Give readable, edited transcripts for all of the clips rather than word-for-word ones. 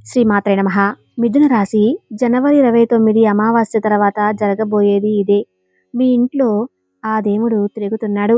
శ్రీమాత్రే నమః. మిథున రాశి జనవరి 29 అమావాస్య తర్వాత జరగబోయేది ఇదే. మీ ఇంట్లో ఆ దేవుడు తిరుగుతున్నాడు.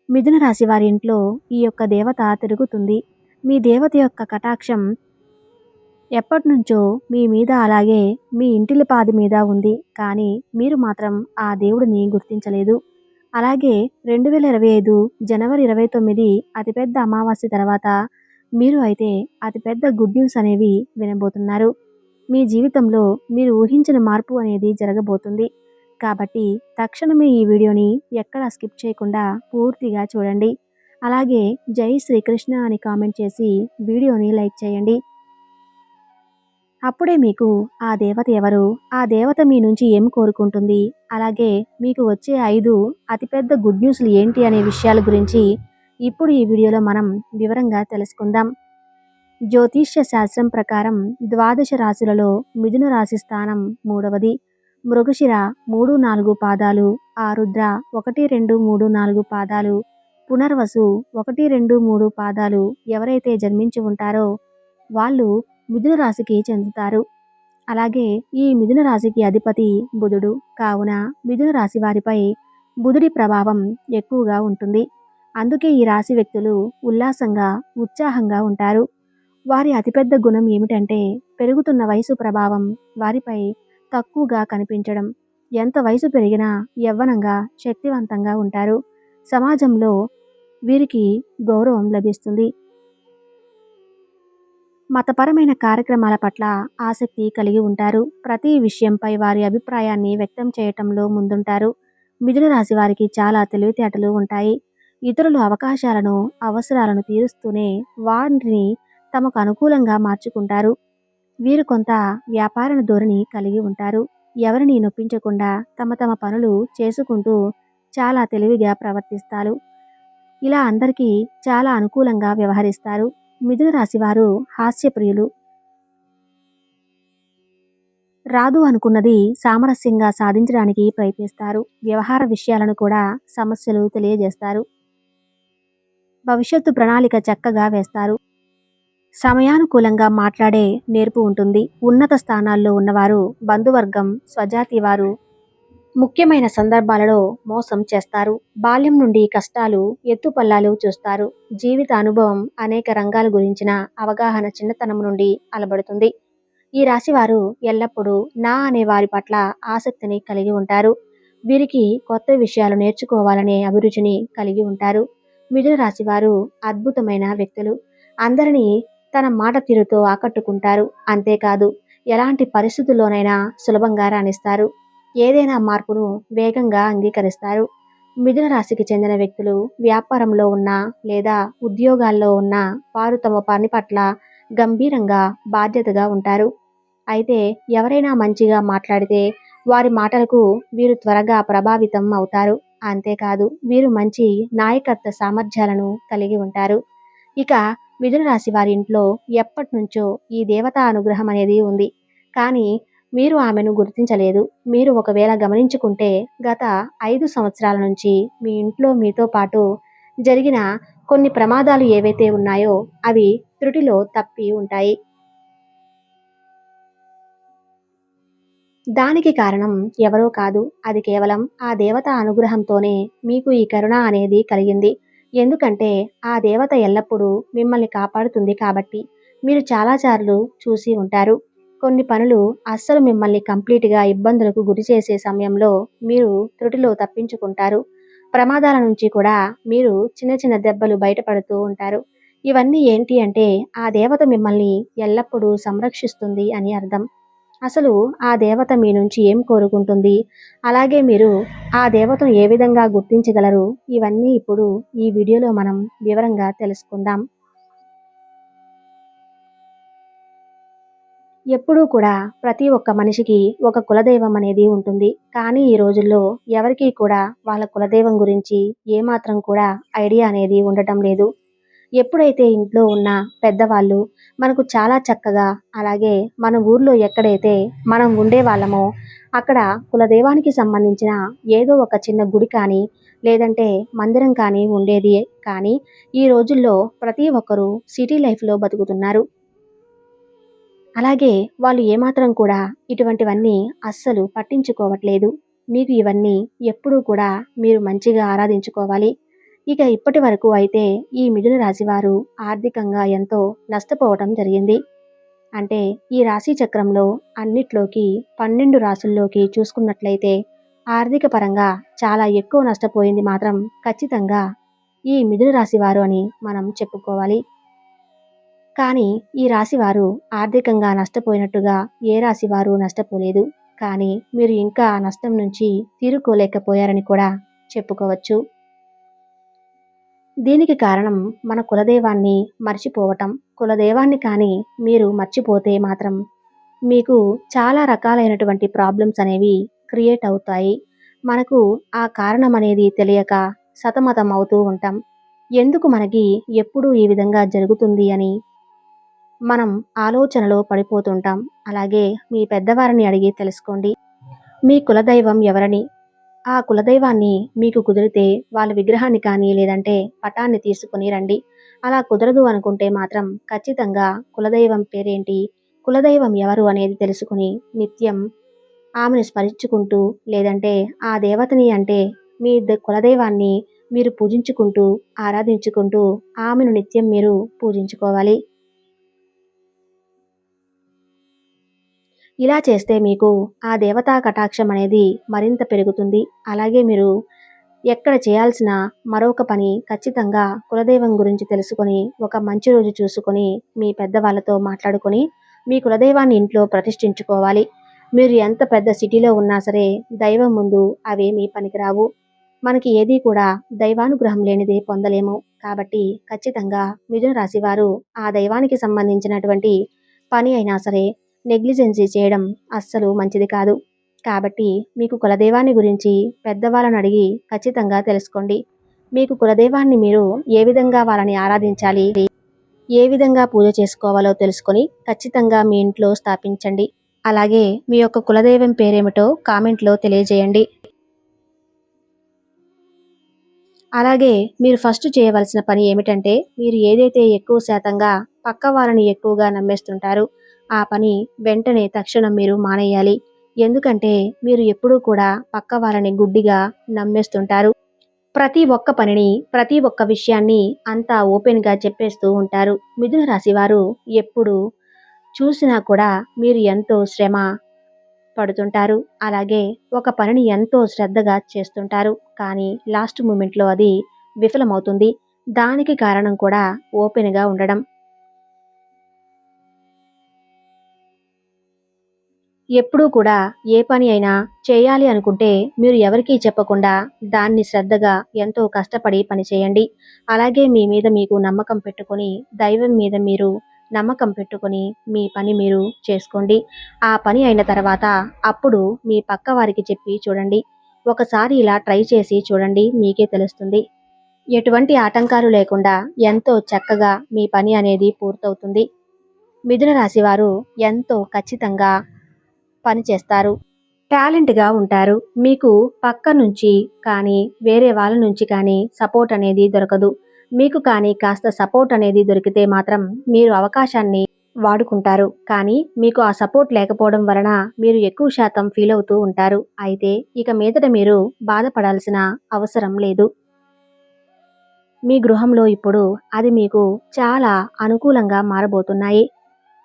మిథున రాశి వారి ఇంట్లో ఈ యొక్క దేవత తిరుగుతుంది. మీ దేవత యొక్క కటాక్షం ఎప్పటినుంచో మీ మీద అలాగే మీ ఇంటిలిపాది మీద ఉంది. కానీ మీరు మాత్రం ఆ దేవుడిని గుర్తించలేదు. అలాగే 2025 జనవరి 29 అతిపెద్ద అమావాస్య తర్వాత మీరు అయితే అతిపెద్ద గుడ్ న్యూస్ అనేవి వినబోతున్నారు. మీ జీవితంలో మీరు ఊహించిన మార్పు అనేది జరగబోతుంది. కాబట్టి తక్షణమే ఈ వీడియోని ఎక్కడా స్కిప్ చేయకుండా పూర్తిగా చూడండి. అలాగే జై శ్రీకృష్ణ అని కామెంట్ చేసి వీడియోని లైక్ చేయండి. అప్పుడే మీకు ఆ దేవత ఎవరు, ఆ దేవత మీ నుంచి ఏం కోరుకుంటుంది, అలాగే మీకు వచ్చే 5 అతిపెద్ద గుడ్ న్యూస్లు ఏంటి అనే విషయాల గురించి ఇప్పుడు ఈ వీడియోలో మనం వివరంగా తెలుసుకుందాం. జ్యోతిష్య శాస్త్రం ప్రకారం ద్వాదశ రాశులలో మిథున రాశి స్థానం 3వది. మృగశిర 3-4 పాదాలు, ఆరుద్ర 1-2-3-4 పాదాలు, పునర్వసు 1-2-3 పాదాలు ఎవరైతే జన్మించి ఉంటారో వాళ్ళు మిథున రాశికి చెందుతారు. అలాగే ఈ మిథున రాశికి అధిపతి బుధుడు. కావున మిథున రాశి వారిపై బుధుడి ప్రభావం ఎక్కువగా ఉంటుంది. అందుకే ఈ రాశి వ్యక్తులు ఉల్లాసంగా, ఉత్సాహంగా ఉంటారు. వారి అతిపెద్ద గుణం ఏమిటంటే పెరుగుతున్న వయసు ప్రభావం వారిపై తక్కువగా కనిపించడం. ఎంత వయసు పెరిగినా యవ్వనంగా, శక్తివంతంగా ఉంటారు. సమాజంలో వీరికి గౌరవం లభిస్తుంది. మతపరమైన కార్యక్రమాల పట్ల ఆసక్తి కలిగి ఉంటారు. ప్రతి విషయంపై వారి అభిప్రాయాన్ని వ్యక్తం చేయటంలో ముందుంటారు. మిథున రాశి వారికి చాలా తెలివితేటలు ఉంటాయి. ఇతరుల అవకాశాలను, అవసరాలను తీరుస్తూనే వాటిని తమకు అనుకూలంగా మార్చుకుంటారు. వీరు కొంత వ్యాపార ధోరణి కలిగి ఉంటారు. ఎవరిని నొప్పించకుండా తమ పనులు చేసుకుంటూ చాలా తెలివిగా ప్రవర్తిస్తారు. ఇలా అందరికీ చాలా అనుకూలంగా వ్యవహరిస్తారు. మిథున రాశి వారు హాస్యప్రియులు. రాదు అనుకున్నది సామరస్యంగా సాధించడానికి ప్రయత్నిస్తారు. వ్యవహార విషయాలను కూడా సమస్యలు తెలియజేస్తారు. భవిష్యత్తు ప్రణాళిక చక్కగా వేస్తారు. సమయానుకూలంగా మాట్లాడే నేర్పు ఉంటుంది. ఉన్నత స్థానాల్లో ఉన్నవారు, బంధువర్గం, స్వజాతి వారు ముఖ్యమైన సందర్భాలలో మోసం చేస్తారు. బాల్యం నుండి కష్టాలు, ఎత్తుపల్లాలు చూస్తారు. జీవిత అనుభవం అనేక రంగాల గురించిన అవగాహన చిన్నతనం నుండి అలబడుతుంది. ఈ రాశివారు ఎల్లప్పుడూ నా అనే వారి పట్ల ఆసక్తిని కలిగి ఉంటారు. వీరికి కొత్త విషయాలు నేర్చుకోవాలనే అభిరుచిని కలిగి ఉంటారు. మిథున రాశివారు అద్భుతమైన వ్యక్తులు. అందరినీ తన మాట తీరుతో ఆకట్టుకుంటారు. అంతేకాదు ఎలాంటి పరిస్థితుల్లోనైనా సులభంగా రాణిస్తారు. ఏదైనా మార్పును వేగంగా అంగీకరిస్తారు. మిథున రాశికి చెందిన వ్యక్తులు వ్యాపారంలో ఉన్నా లేదా ఉద్యోగాల్లో ఉన్నా వారు తమ పని పట్ల గంభీరంగా, బాధ్యతగా ఉంటారు. అయితే ఎవరైనా మంచిగా మాట్లాడితే వారి మాటలకు వీరు త్వరగా ప్రభావితం అవుతారు. అంతేకాదు వీరు మంచి నాయకత్వ సామర్థ్యాలను కలిగి ఉంటారు. ఇక మిథున రాశి వారి ఇంట్లో ఎప్పటి నుంచో ఈ దేవతా అనుగ్రహం అనేది ఉంది. కానీ మీరు ఆమెను గుర్తించలేదు. మీరు ఒకవేళ గమనించుకుంటే గత 5 సంవత్సరాల నుంచి మీ ఇంట్లో మీతో పాటు జరిగిన కొన్ని ప్రమాదాలు ఏవైతే ఉన్నాయో అవి త్రుటిలో తప్పి ఉంటాయి. దానికి కారణం ఎవరో కాదు, అది కేవలం ఆ దేవత అనుగ్రహంతోనే మీకు ఈ కరుణ అనేది కలిగింది. ఎందుకంటే ఆ దేవత ఎల్లప్పుడూ మిమ్మల్ని కాపాడుతుంది కాబట్టి. మీరు చాలాసార్లు చూసి ఉంటారు. కొన్ని పనులు అస్సలు మిమ్మల్ని కంప్లీట్గా ఇబ్బందులకు గురి చేసే సమయంలో మీరు త్రుటిలో తప్పించుకుంటారు. ప్రమాదాల నుంచి కూడా మీరు చిన్న దెబ్బలు బయటపడుతూ ఉంటారు. ఇవన్నీ ఏంటి అంటే ఆ దేవత మిమ్మల్ని ఎల్లప్పుడూ సంరక్షిస్తుంది అని అర్థం. అసలు ఆ దేవత మీ నుంచి ఏం కోరుకుంటుంది, అలాగే మీరు ఆ దేవతను ఏ విధంగా గుర్తించగలరు, ఇవన్నీ ఇప్పుడు ఈ వీడియోలో మనం వివరంగా తెలుసుకుందాం. ఎప్పుడూ కూడా ప్రతి ఒక్క మనిషికి ఒక కులదైవం అనేది ఉంటుంది. కానీ ఈ రోజుల్లో ఎవరికీ కూడా వాళ్ళ కులదైవం గురించి ఏమాత్రం కూడా ఐడియా అనేది ఉండటం లేదు. ఎప్పుడైతే ఇంట్లో ఉన్న పెద్దవాళ్ళు మనకు చాలా చక్కగా, అలాగే మన ఊర్లో ఎక్కడైతే మనం ఉండేవాళ్ళమో అక్కడ కులదైవానికి సంబంధించిన ఏదో ఒక చిన్న గుడి కానీ లేదంటే మందిరం కానీ ఉండేది. కానీ ఈ రోజుల్లో ప్రతి ఒక్కరూ సిటీ లైఫ్లో బతుకుతున్నారు. అలాగే వాళ్ళు ఏమాత్రం కూడా ఇటువంటివన్నీ అస్సలు పట్టించుకోవట్లేదు. మీకు ఇవన్నీ ఎప్పుడూ కూడా మీరు మంచిగా ఆరాధించుకోవాలి. ఇక ఇప్పటి వరకు అయితే ఈ మిథున రాశి వారు ఆర్థికంగా ఎంతో నష్టపోవటం జరిగింది. అంటే ఈ రాశి చక్రంలో అన్నిట్లోకి 12 రాసుల్లోకి చూసుకున్నట్లయితే ఆర్థిక పరంగా చాలా ఎక్కువ నష్టపోయింది మాత్రం ఖచ్చితంగా ఈ మిథున రాశి వారు అని మనం చెప్పుకోవాలి. కానీ ఈ రాశివారు ఆర్థికంగా నష్టపోయినట్టుగా ఏ రాశివారు నష్టపోలేదు. కానీ మీరు ఇంకా ఆ నష్టం నుంచి తీరుకోలేకపోయారని కూడా చెప్పుకోవచ్చు. దీనికి కారణం మన కులదైవాన్ని మర్చిపోవటం. కులదైవాన్ని కానీ మీరు మర్చిపోతే మాత్రం మీకు చాలా రకాలైనటువంటి ప్రాబ్లమ్స్ అనేవి క్రియేట్ అవుతాయి. మనకు ఆ కారణం అనేది తెలియక సతమతం అవుతూ ఉంటాం. ఎందుకు మనకి ఎప్పుడూ ఈ విధంగా జరుగుతుంది అని మనం ఆలోచనలో పడిపోతుంటాం. అలాగే మీ పెద్దవారిని అడిగి తెలుసుకోండి. మీ కులదైవం ఎవరని? ఆ కులదైవాన్ని మీకు కుదిరితే వాళ్ళ విగ్రహాన్ని కానీ లేదంటే పటాన్ని తీసుకొని రండి. అలా కుదరదు అనుకుంటే మాత్రం ఖచ్చితంగా కులదైవం పేరేంటి? కులదైవం ఎవరు అనేది తెలుసుకుని నిత్యం ఆమెను స్మరించుకుంటూ లేదంటే ఆ దేవతని అంటే మీ కులదైవాన్ని మీరు పూజించుకుంటూ, ఆరాధించుకుంటూ ఆమెను నిత్యం మీరు పూజించుకోవాలి. ఇలా చేస్తే మీకు ఆ దేవతా కటాక్షం అనేది మరింత పెరుగుతుంది. అలాగే మీరు ఎక్కడ చేయాల్సిన మరొక పని ఖచ్చితంగా కులదైవం గురించి తెలుసుకొని ఒక మంచి రోజు చూసుకొని మీ పెద్దవాళ్ళతో మాట్లాడుకొని మీ కులదైవాన్ని ఇంట్లో ప్రతిష్ఠించుకోవాలి. మీరు ఎంత పెద్ద సిటీలో ఉన్నా సరే దైవం ముందు అవేమీ పనికిరావు. మనకి ఏదీ కూడా దైవానుగ్రహం లేనిదే పొందలేము. కాబట్టి ఖచ్చితంగా మిథున రాశి వారు ఆ దైవానికి సంబంధించినటువంటి పని అయినా సరే నెగ్లిజెన్సీ చేయడం అస్సలు మంచిది కాదు. కాబట్టి మీకు కులదైవాన్ని గురించి పెద్దవాళ్ళని అడిగి ఖచ్చితంగా తెలుసుకోండి. మీకు కులదైవాన్ని మీరు ఏ విధంగా వాళ్ళని ఆరాధించాలి, ఏ విధంగా పూజ చేసుకోవాలో తెలుసుకొని ఖచ్చితంగా మీ ఇంట్లో స్థాపించండి. అలాగే మీ యొక్క కులదైవం పేరేమిటో కామెంట్లో తెలియజేయండి. అలాగే మీరు ఫస్ట్ చేయవలసిన పని ఏమిటంటే మీరు ఏదైతే ఎక్కువ శాతంగా పక్క వాళ్ళని ఎక్కువగా నమ్మేస్తుంటారో ఆ పని వెంటనే తక్షణం మీరు మానేయాలి. ఎందుకంటే మీరు ఎప్పుడూ కూడా పక్క వాళ్ళని గుడ్డిగా నమ్మేస్తుంటారు. ప్రతి ఒక్క పనిని, ప్రతి ఒక్క విషయాన్ని అంతా ఓపెన్‌గా చెప్పేస్తూ ఉంటారు. మిథున రాశి వారు ఎప్పుడు చూసినా కూడా మీరు ఎంతో శ్రమ పడుతుంటారు. అలాగే ఒక పనిని ఎంతో శ్రద్ధగా చేస్తుంటారు. కానీ లాస్ట్ మూమెంట్‌లో అది విఫలమవుతుంది. దానికి కారణం కూడా ఓపెన్‌గా ఉండడం. ఎప్పుడూ కూడా ఏ పని అయినా చేయాలి అనుకుంటే మీరు ఎవరికీ చెప్పకుండా దాన్ని శ్రద్ధగా ఎంతో కష్టపడి పని చేయండి. అలాగే మీ మీద మీకు నమ్మకం పెట్టుకొని, దైవం మీద మీరు నమ్మకం పెట్టుకొని మీ పని మీరు చేసుకోండి. ఆ పని అయిన తర్వాత అప్పుడు మీ పక్క వారికి చెప్పి చూడండి. ఒకసారి ఇలా ట్రై చేసి చూడండి, మీకే తెలుస్తుంది. ఎటువంటి ఆటంకాలు లేకుండా ఎంతో చక్కగా మీ పని అనేది పూర్తవుతుంది. మిథున రాశి వారు ఎంతో ఖచ్చితంగా పని చేస్తారు. టాలెంట్‌గా ఉంటారు. మీకు పక్క నుంచి కానీ, వేరే వాళ్ళ నుంచి కానీ సపోర్ట్ అనేది దొరకదు. మీకు కానీ కాస్త సపోర్ట్ అనేది దొరికితే మాత్రం మీరు అవకాశాన్ని వాడుకుంటారు. కానీ మీకు ఆ సపోర్ట్ లేకపోవడం వలన మీరు ఎక్కువ శాతం ఫీల్ అవుతూ ఉంటారు. అయితే ఇక మీదట మీరు బాధపడాల్సిన అవసరం లేదు. మీ గృహంలో ఇప్పుడు అది మీకు చాలా అనుకూలంగా మారబోతున్నాయి.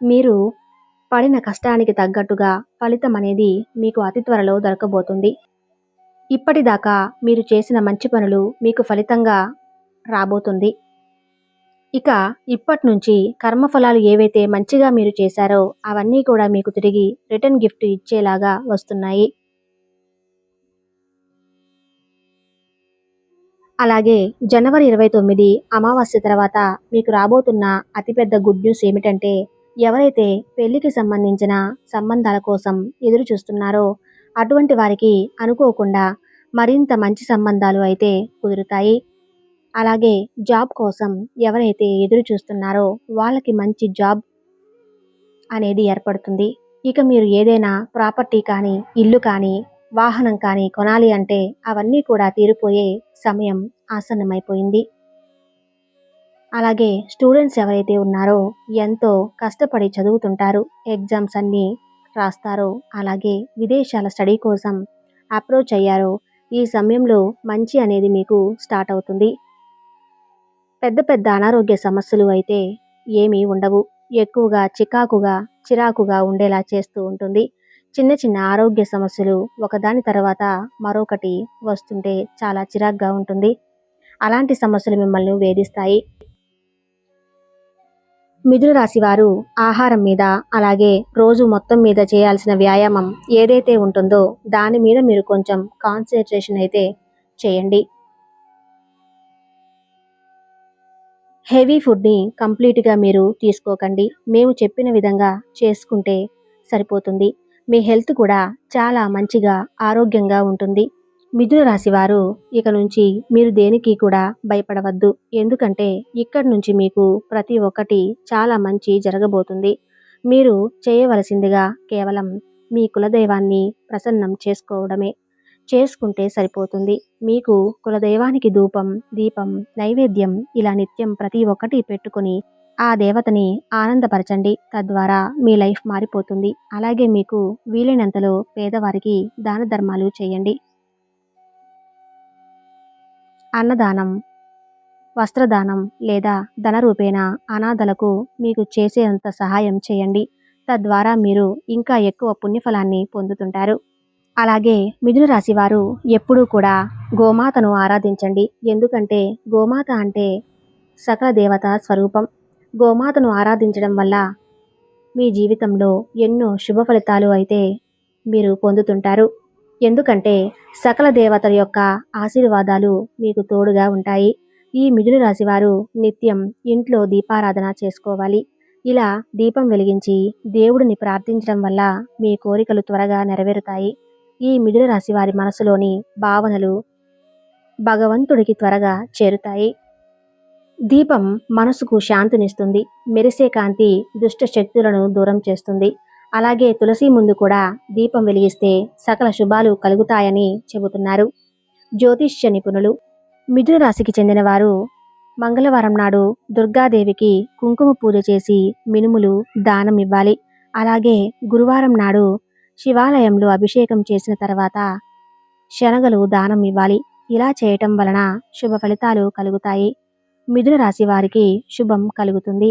మీరు పడిన కష్టానికి తగ్గట్టుగా ఫలితం అనేది మీకు అతి త్వరలో దొరకబోతుంది. ఇప్పటిదాకా మీరు చేసిన మంచి పనులు మీకు ఫలితంగా రాబోతుంది. ఇక ఇప్పట్నుంచి కర్మఫలాలు ఏవైతే మంచిగా మీరు చేశారో అవన్నీ కూడా మీకు తిరిగి రిటర్న్ గిఫ్ట్ ఇచ్చేలాగా వస్తున్నాయి. అలాగే జనవరి 29 అమావాస్య తర్వాత మీకు రాబోతున్న అతిపెద్ద గుడ్ న్యూస్ ఏమిటంటే ఎవరైతే పెళ్లికి సంబంధించిన సంబంధాల కోసం ఎదురు చూస్తున్నారో అటువంటి వారికి అనుకోకుండా మరింత మంచి సంబంధాలు అయితే కుదురుతాయి. అలాగే జాబ్ కోసం ఎవరైతే ఎదురు చూస్తున్నారో వాళ్ళకి మంచి జాబ్ అనేది ఏర్పడుతుంది. ఇక మీరు ఏదైనా ప్రాపర్టీ కానీ, ఇల్లు కానీ, వాహనం కానీ కొనాలి అంటే అవన్నీ కూడా తీరిపోయే సమయం ఆసన్నమైపోయింది. అలాగే స్టూడెంట్స్ ఎవరైతే ఉన్నారో ఎంతో కష్టపడి చదువుతుంటారు. ఎగ్జామ్స్ అన్నీ రాస్తారో, అలాగే విదేశాల స్టడీ కోసం అప్రోచ్ అయ్యారో, ఈ సమయంలో మంచి అనేది మీకు స్టార్ట్ అవుతుంది. పెద్ద పెద్ద అనారోగ్య సమస్యలు అయితే ఏమీ ఉండవు. ఎక్కువగా చిరాకుగా ఉండేలా చేస్తూ ఉంటుంది. చిన్న చిన్న ఆరోగ్య సమస్యలు ఒకదాని తర్వాత మరొకటి వస్తుంటే చాలా చిరాగ్గా ఉంటుంది. అలాంటి సమస్యలు మిమ్మల్ని వేధిస్తాయి. మిథున రాశి వారు ఆహారం మీద, అలాగే రోజు మొత్తం మీద చేయాల్సిన వ్యాయామం ఏదైతే ఉంటుందో దాని మీద మీరు కొంచెం కాన్సంట్రేషన్ అయితే చేయండి. హెవీ ఫుడ్ని కంప్లీట్గా మీరు తీసుకోకండి. మేము చెప్పిన విధంగా చేసుకుంటే సరిపోతుంది. మీ హెల్త్ కూడా చాలా మంచిగా ఆరోగ్యంగా ఉంటుంది. మిథున రాశి వారు ఇక నుంచి మీరు దేనికి కూడా భయపడవద్దు. ఎందుకంటే ఇక్కడి నుంచి మీకు ప్రతి ఒక్కటి చాలా మంచి జరగబోతుంది. మీరు చేయవలసిందిగా కేవలం మీ కులదైవాన్ని ప్రసన్నం చేసుకోవడమే. చేసుకుంటే సరిపోతుంది. మీకు కులదైవానికి ధూపం, దీపం, నైవేద్యం ఇలా నిత్యం ప్రతి ఒక్కటి పెట్టుకొని ఆ దేవతని ఆనందపరచండి. తద్వారా మీ లైఫ్ మారిపోతుంది. అలాగే మీకు వీలైనంతలో పేదవారికి దాన ధర్మాలు చేయండి. అన్నదానం, వస్త్రదానం లేదా ధన రూపేణ అనాథలకు మీకు చేసేంత సహాయం చేయండి. తద్వారా మీరు ఇంకా ఎక్కువ పుణ్యఫలాన్ని పొందుతుంటారు. అలాగే మిథున రాశి వారు ఎప్పుడూ కూడా గోమాతను ఆరాధించండి. ఎందుకంటే గోమాత అంటే సకల దేవత స్వరూపం. గోమాతను ఆరాధించడం వల్ల మీ జీవితంలో ఎన్నో శుభ ఫలితాలు అయితే మీరు పొందుతుంటారు. ఎందుకంటే సకల దేవతల యొక్క ఆశీర్వాదాలు మీకు తోడుగా ఉంటాయి. ఈ మిథున రాశి వారు నిత్యం ఇంట్లో దీపారాధన చేసుకోవాలి. ఇలా దీపం వెలిగించి దేవుడిని ప్రార్థించడం వల్ల మీ కోరికలు త్వరగా నెరవేరుతాయి. ఈ మిథున రాశి వారి మనసులోని భావనలు భగవంతుడికి త్వరగా చేరుతాయి. దీపం మనసుకు శాంతినిస్తుంది. మెరిసే కాంతి దుష్ట శక్తులను దూరం చేస్తుంది. అలాగే తులసి ముందు కూడా దీపం వెలిగిస్తే సకల శుభాలు కలుగుతాయని చెబుతున్నారు జ్యోతిష్య నిపుణులు. మిథున రాశికి చెందిన వారు మంగళవారం నాడు దుర్గాదేవికి కుంకుమ పూజ చేసి మినుములు దానం ఇవ్వాలి. అలాగే గురువారం నాడు శివాలయంలో అభిషేకం చేసిన తర్వాత శనగలు దానం ఇవ్వాలి. ఇలా చేయటం వలన శుభ ఫలితాలు కలుగుతాయి. మిథున రాశి వారికి శుభం కలుగుతుంది.